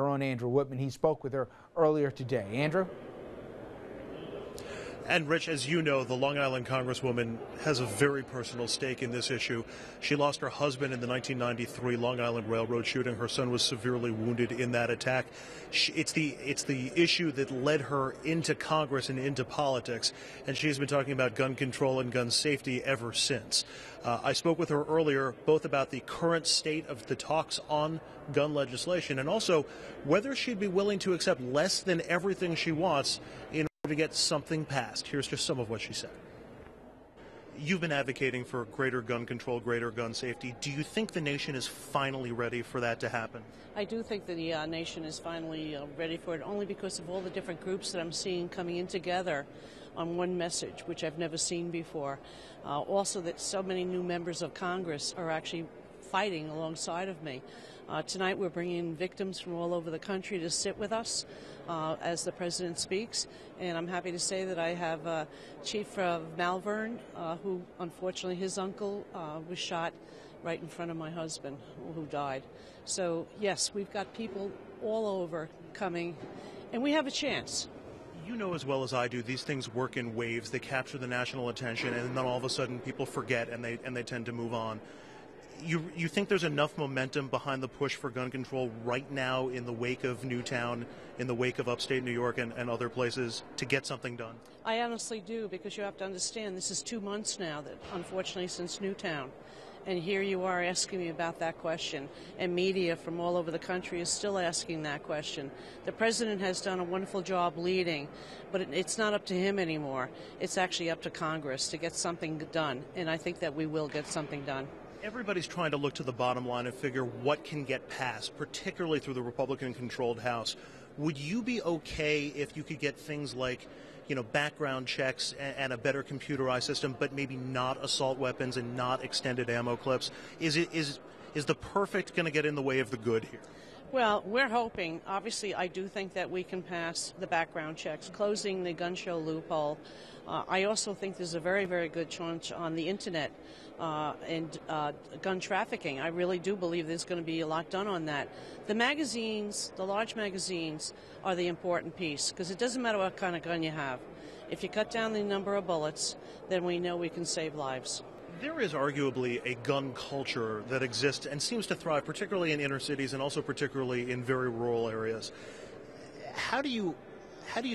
Our own Andrew Whitman. He spoke with her earlier today. Andrew? And Rich, as you know, the Long Island Congresswoman has a very personal stake in this issue. She lost her husband in the 1993 Long Island Railroad shooting. Her son was severely wounded in that attack. It's the issue that led her into Congress and into politics, and she's been talking about gun control and gun safety ever since. I spoke with her earlier both about the current state of the talks on gun legislation and also whether she'd be willing to accept less than everything she wants in to get something passed. Here's just some of what she said. You've been advocating for greater gun control, greater gun safety. Do you think the nation is finally ready for that to happen? I do think that the nation is finally ready for it, only because of all the different groups that I'm seeing coming in together on one message, which I've never seen before. Also that so many new members of Congress are actually fighting alongside of me. Tonight we're bringing victims from all over the country to sit with us as the President speaks, and I'm happy to say that I have Chief Malvern, who unfortunately his uncle was shot right in front of my husband, who died. So yes, we've got people all over coming, and we have a chance. You know as well as I do, these things work in waves. They capture the national attention, and then all of a sudden people forget and they tend to move on. You think there's enough momentum behind the push for gun control right now in the wake of Newtown, in the wake of upstate New York and other places to get something done? I honestly do, because you have to understand this is 2 months now, that unfortunately, since Newtown. And here you are asking me about that question, and media from all over the country is still asking that question. The President has done a wonderful job leading, but it's not up to him anymore. It's actually up to Congress to get something done, and I think that we will get something done. Everybody's trying to look to the bottom line and figure what can get passed, particularly through the Republican-controlled House. Would you be okay if you could get things like, background checks and a better computerized system, but maybe not assault weapons and not extended ammo clips? Is the perfect going to get in the way of the good here? Well, we're hoping. Obviously, I do think that we can pass the background checks, closing the gun show loophole. I also think there's a very, very good chance on the Internet and gun trafficking. I really do believe there's going to be a lot done on that. The magazines, the large magazines, are the important piece, because it doesn't matter what kind of gun you have. If you cut down the number of bullets, then we know we can save lives. There is arguably a gun culture that exists and seems to thrive, particularly in inner cities and also particularly in very rural areas. How do you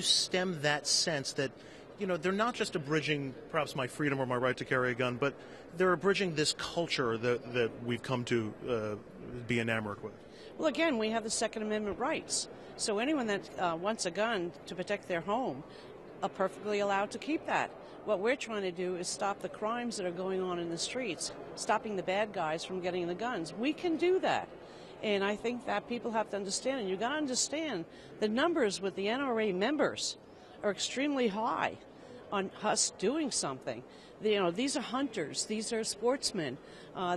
stem that sense that, they're not just abridging perhaps my freedom or my right to carry a gun, but they're abridging this culture that we've come to be enamored with? Well, again, we have the Second Amendment rights. So anyone that wants a gun to protect their home are perfectly allowed to keep that. What we're trying to do is stop the crimes that are going on in the streets, stopping the bad guys from getting the guns. We can do that. And I think that people have to understand, and you've got to understand, the numbers with the NRA members are extremely high on us doing something. These are hunters. These are sportsmen.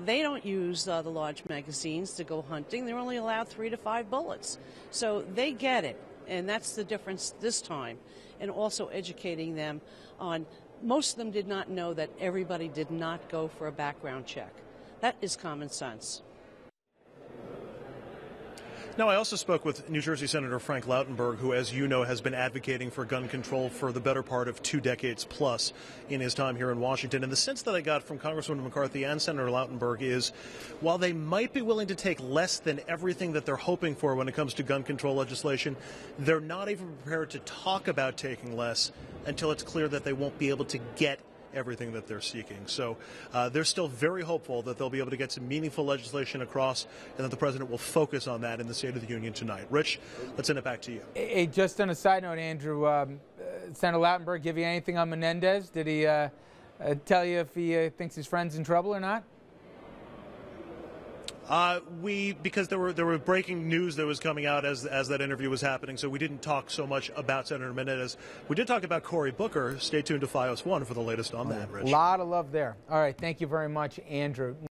They don't use the large magazines to go hunting. They're only allowed 3 to 5 bullets. So they get it, and that's the difference this time. And also educating them on, most of them did not know that everybody did not go for a background check. That is common sense. Now, I also spoke with New Jersey Senator Frank Lautenberg, who, as you know, has been advocating for gun control for the better part of 2 decades plus in his time here in Washington. And the sense that I got from Congresswoman McCarthy and Senator Lautenberg is, while they might be willing to take less than everything that they're hoping for when it comes to gun control legislation, they're not even prepared to talk about taking less until it's clear that they won't be able to get everything that they're seeking. So they're still very hopeful that they'll be able to get some meaningful legislation across and that the president will focus on that in the State of the Union tonight. Rich, let's send it back to you. Hey, just on a side note, Andrew, Senator Lautenberg give you anything on Menendez? Did he tell you if he thinks his friend's in trouble or not? Because there were breaking news that was coming out as that interview was happening, so we didn't talk so much about Senator Menendez. We did talk about Cory Booker. Stay tuned to FiOS 1 for the latest on that, Rich. A lot of love there. All right, thank you very much, Andrew.